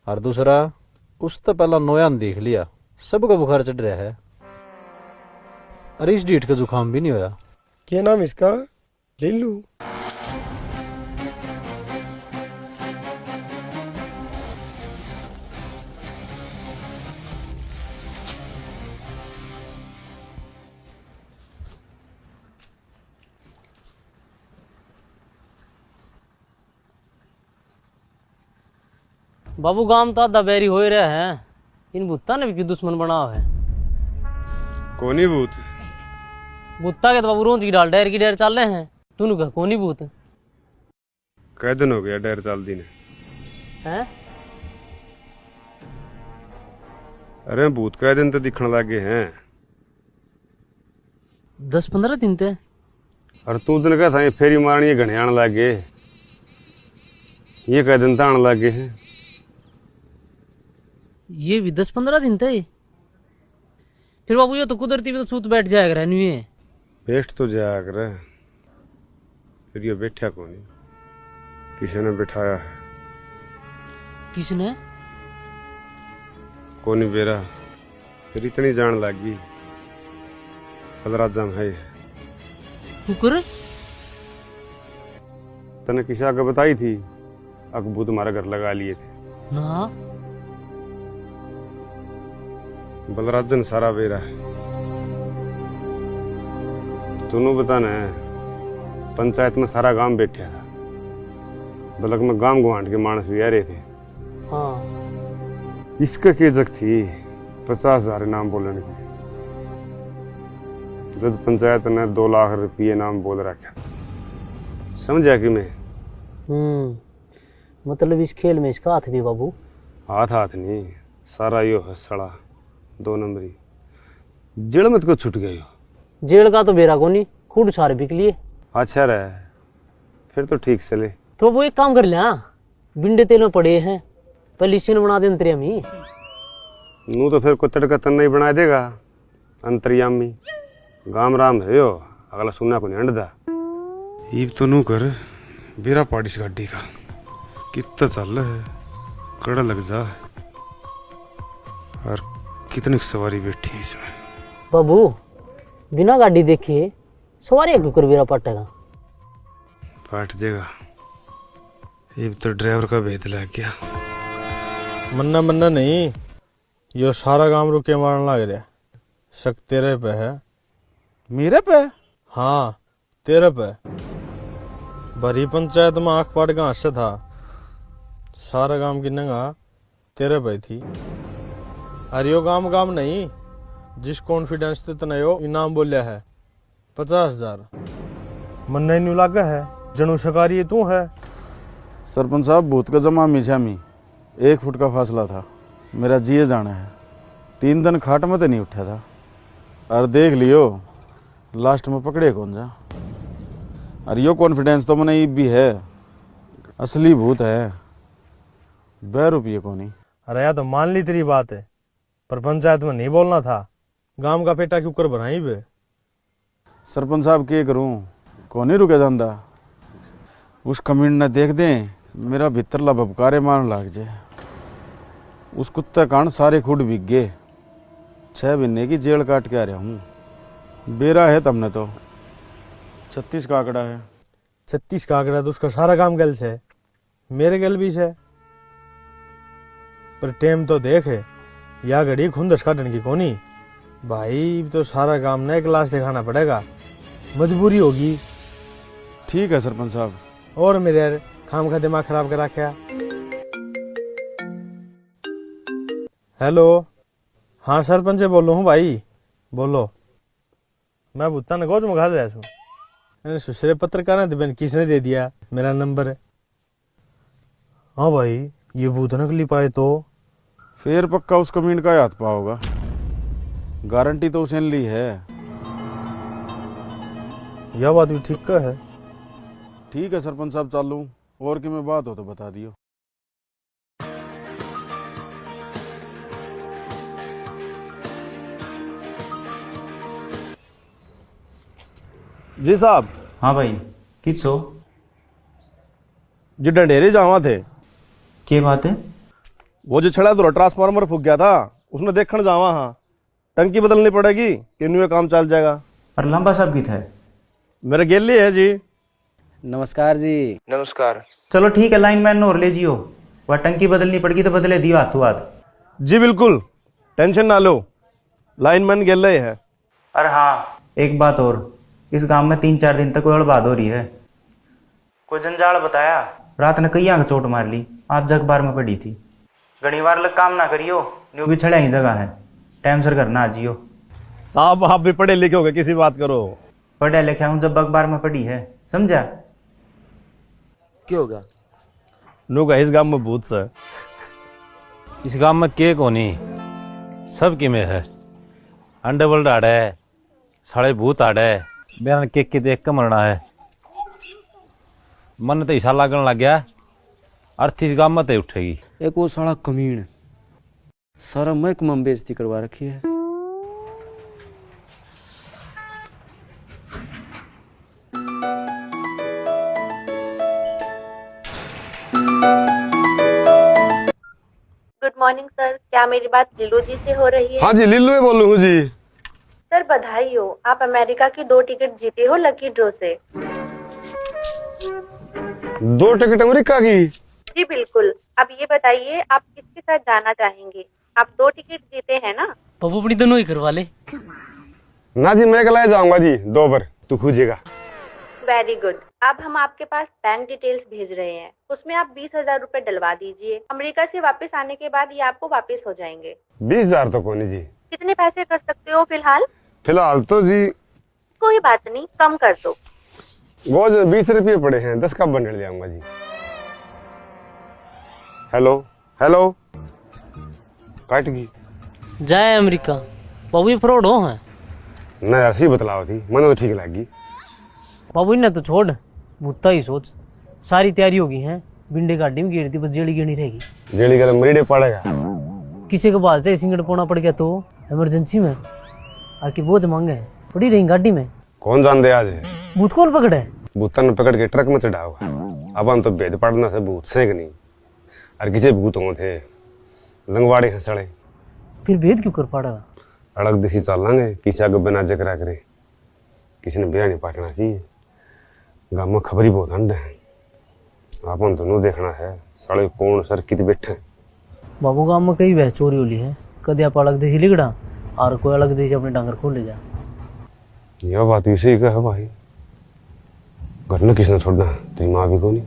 और दूसरा उस तो पहला नोया ने देख लिया, सबका बुखार चढ़ रहा है और इस डीठ का जुकाम भी नहीं होया। क्या नाम इसका? लीलू। बाबू गांव तो आधा बैरी हो ही रहा है, इन भूता ने भी क्यों दुश्मन बना हुआ है? कोनी भूत? भूता के तो बाबू रोज की डाल की डेर चल रहे हैं, तूने कहा कौन ही भूत कै दिन हो गया डेर चाल दी ने? हैं? अरे भूत कै दिन तो दिखने लगे हैं। 10-15 दिन थे। और तू दिन का था ये फेरी मारनी घने आने लगे, ये कै दिन तो आने लगे हैं। ये भी 10-15 दिन थे। फिर बाबू ये तो कुदरती भी तो सूत बैठ जाएगा रहनी है। बेस्ट तो जाया कर, फिर ये बैठा कौन? किसी ने बिठाया है। किसने? कोनी बेरा, फिर इतनी जान लगी पलराजम है। शुक्र तने किसी आगे बताई थी अकबू तुम्हारा घर लगा लिए थे ना। बलराजन सारा बेरा है। तूनू बताना है, पंचायत में सारा गांव बैठा था, बलक में गांव गुआंढ के मानस भी आ रहे थे। हाँ। इसका क्या जग थी 50,000 नाम बोलने की, जब पंचायत ने 2 लाख रुपये नाम बोल रखा। समझा कि मैं? मतलब इस खेल में इसका हाथ भी बाबू? हाथ हाथ नहीं, सारा यो है सड़ा 2 नंबरी। जेल मत को छूट गए हो। जेल का तो बेरा को नहीं, खूड सारे बिक लिए। अच्छा रहे, फिर तो ठीक चले। तो वो एक काम कर लिया, बिंडे तेल में पड़े हैं, पहले इसी ने बना दे अंतर्यामी। नू तो फिर को तड़का तन नहीं बना देगा अंतर्यामी। गाम राम है यो, अगला सुनना को नहीं अंडदा। ईब तो नू कर बेरा पाड़िस गाड़ी का कितना चल है, कड़ा लग जा। और कितनी सवारी बैठी है इसमें। बाबू बिना गाड़ी देखे सवारी क्यों कर बेरा पाटेगा? पाट जाएगा। ये तो ड्राइवर का भेद लग गया। मन्ना मन्ना नहीं, यो सारा काम रुके मारने लग रहा। शक तेरे पे है। मेरे पे? हाँ तेरे पे। भरी पंचायत में आंख पाट का हास्य था, सारा काम की नंगा तेरे पे थी। अरे यो काम नहीं, जिस कॉन्फिडेंस से तने यो इनाम बोलिया है 50,000 मन्ना ही न्यू लागा है, जनू शिकारी तू है। सरपंच साहब भूत का जमा मिछामी 1 फुट का फासला था, मेरा जिए जाना है। 3 दिन खाट में तो नहीं उठा था, और देख लियो लास्ट में पकड़े कौन जा। और यो कॉन्फिडेंस तो मैंने भी है, असली भूत है, 2 रुपये को नहीं। अरे यार तो मान ली तेरी बात है, पर पंचायत में नहीं बोलना था। गांव का पेटा क्यों कर बनाई बे? सरपंच साहब क्या करूं, कौन ही रुके जाता। उस कमीन ने देख दें मेरा भीतरला भबकारे मारने लग जाए। उस कुत्ते कारण सारे खुड बिक गए। 6 महीने की जेल काट के आ रहा हूँ। बेरा है तुमने तो 36 का आंकड़ा है। 36 का आंकड़ा तो उसका सारा काम गल से, मेरे गल भी से। पर टेम तो देख है, या घड़ी खुंदस काटने की कोनी भाई, तो सारा काम नए क्लास दिखाना पड़ेगा, मजबूरी होगी। ठीक है सरपंच साहब। और मेरे यार खाम का दिमाग खराब करा क्या? हेलो, हाँ सरपंच बोल रहा हूँ भाई, बोलो। मैं भुत्ता ने गोज मंगा रहा हूँ। सुसरे पत्रकार ने किसने दे दिया मेरा नंबर है? हाँ भाई, ये भूत नकली पाए तो फिर पक्का उस कमीन का हाथ पाओगा, गारंटी तो उसने ली है। यह बात भी ठीक का है। ठीक है सरपंच साहब, चालू और कि मैं बात हो तो बता दियो। जी साहब। हाँ भाई, किसो जी डंडेरे जावा थे। के बात है? वो जो छड़ा तो ट्रांसफार्मर फूक गया था, उसने देखने जावा। हाँ, टंकी बदलनी पड़ेगी कि न्यू काम चल जाएगा। और लंबा साहब की था। मेरे गेली है जी। नमस्कार जी। नमस्कार। चलो ठीक है, लाइनमैन और ले जियो, वह टंकी बदलनी पड़गी तो बदले दियो हाथों हाथ। जी बिल्कुल, टेंशन ना लो, लाइनमैन गेले है। अरे हाँ, एक बात और, इस गांव में 3-4 दिन तक कोई हड़बाद हो रही है। कोई जंजाल बताया, रात ने कई आंख चोट मार ली, आज अखबार में पड़ी थी। घनी बार लग काम ना करियो, न्यू भी छड़ा ही जगह है, टाइम सर करना आ जियो। साहब आप भी पढ़े लिखे होगे, किसी बात करो। पढ़ा लिखा हूँ, जब अखबार में पड़ी है, समझा? क्यों होगा? नु का इस गांव में भूत सा। इस गांव में के कोनी, सब की में है। अंडरवर्ल्ड आड़ा है, साढ़े भूत आड़ा है, बेरन केक के देख के मरना है। मन तो ऐसा लागन लग गया, अर्थ इस गांव में तो उठेगी। एक वो साला कमीन सारा महकमा में बेइज्जती करवा रखी है। गुड मॉर्निंग सर, क्या मेरी बात लीलू जी से हो रही है? हाँ जी, लीलू ही बोल रहा हूँ जी। सर बधाई हो, आप अमेरिका की 2 टिकट जीते हो लकी ड्रॉ से। 2 टिकट अमेरिका की? जी बिल्कुल। अब ये बताइए आप किसके साथ जाना चाहेंगे? आप 2 टिकट जीते हैं ना? बाबू अपनी दोनों ही करवा ले। ना जी, मैं अकेला जाऊंगा जी, 2 बार तू खोजेगा। Very good. अब हम आपके पास बैंक डिटेल्स भेज रहे हैं, उसमें आप 20,000 रुपए डलवा दीजिए। अमेरिका से वापस आने के बाद ये आपको वापस हो जाएंगे। 20,000 तो कौन जी? कितने पैसे कर सकते हो फिलहाल? फिलहाल तो जी कोई बात नहीं, कम कर दो। वो जो 20 रुपये पड़े हैं, 10 का बंडल जाऊंगा जी। हेलो हेलो, काट गई। जाए अमेरिका, बाबू ये फ्रॉड हो हैं। ना यार, सी बतलाओ थी, मैंने तो ठीक लगी। बाबू इन्हें तो छोड़, भूतता ही सोच। सारी तैयारी होगी है, बिंडे गाड़ी में गिरती, बस जेड़ी गिरनी रहेगी। जेड़ी का मरीडे पड़ेगा। किसी के पास सिंगड़ पोना पड़ गया तो इमरजेंसी में आके बोझ मांगे पड़ी रही गाड़ी में। कौन जान दे आज भूत कौन पकड़े? भूतन पकड़ के ट्रक में चढ़ाओगा। अब हम तो भेद पड़ना से भूत से नहीं, और किसी भूत हो थे लंगवाड़े हंसड़े। फिर भेद क्यों कर पाड़ा? अड़क दिशी चल लांगे, किसी आगे बिना जकरा करे। किसी ने ब्याह नहीं पाटना चाहिए। गाँव में खबरी बहुत ठंड है, आपन दोनों देखना है साले कौन सर कित बैठे। बाबू गाँव में कई भैंस चोरी होली है, कदे आप अलग देसी लिगड़ा और कोई अलग देसी अपने डांगर खोल ले जा। यह बात वैसे ही है भाई, घर में किसने छोड़ना, तेरी माँ भी को नहीं।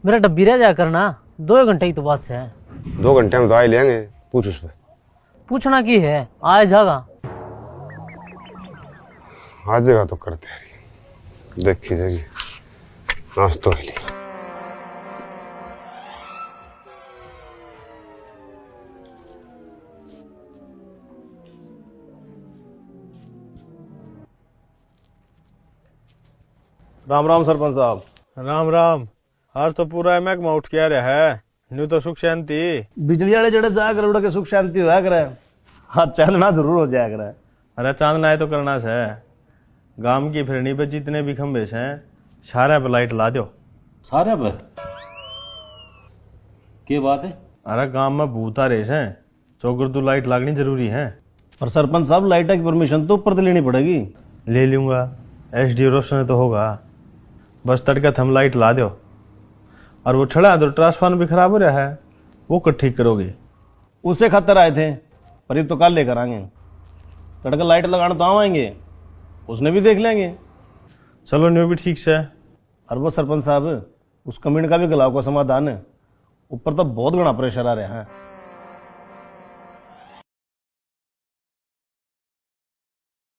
मेरा डब्बी रह जाया करना, 2 घंटे ही तो बात से है। 2 घंटे में तो आए लेंगे, पूछ उस पर। पूछना की है, आए जागा। आ जाएगा तो करते हैं, देखी जाएगी। नाश तो ही राम राम सरपंच साहब। राम राम। आज तो पूरा महकमा उठ के आ रहा है, न्यू तो सुख शांति। बिजली वाले जड़े जा कर उड़ा के सुख शांति होया करे, हाँ चांदना जरूर हो जाया करे। अरे चांदना है तो करना है। गांव की फिरनी पे जितने भी खंबे हैं सारे पे लाइट ला दो। सारे पे क्या बात है? अरे गांव में भूत आ रहे हैं, चौकर तो लाइट लागनी जरूरी है। और सरपंच साहब लाइट की परमिशन तो ऊपर से लेनी पड़ेगी। ले लूंगा, एसडी रोशन तो होगा। बस तड़का हम लाइट ला दो। और वो छड़ा तो ट्रांसफार्मर भी खराब हो रहा है, वो कब ठीक करोगे? उससे खतर आए थे, पर ये तो कल लेकर आएंगे। तड़का लाइट लगाना तो आएंगे, उसने भी देख लेंगे। चलो न्यू भी ठीक से। और वो सरपंच साहब, उस कमेंट का भी गलाव का समाधान है। ऊपर तो बहुत घना प्रेशर आ रहा है।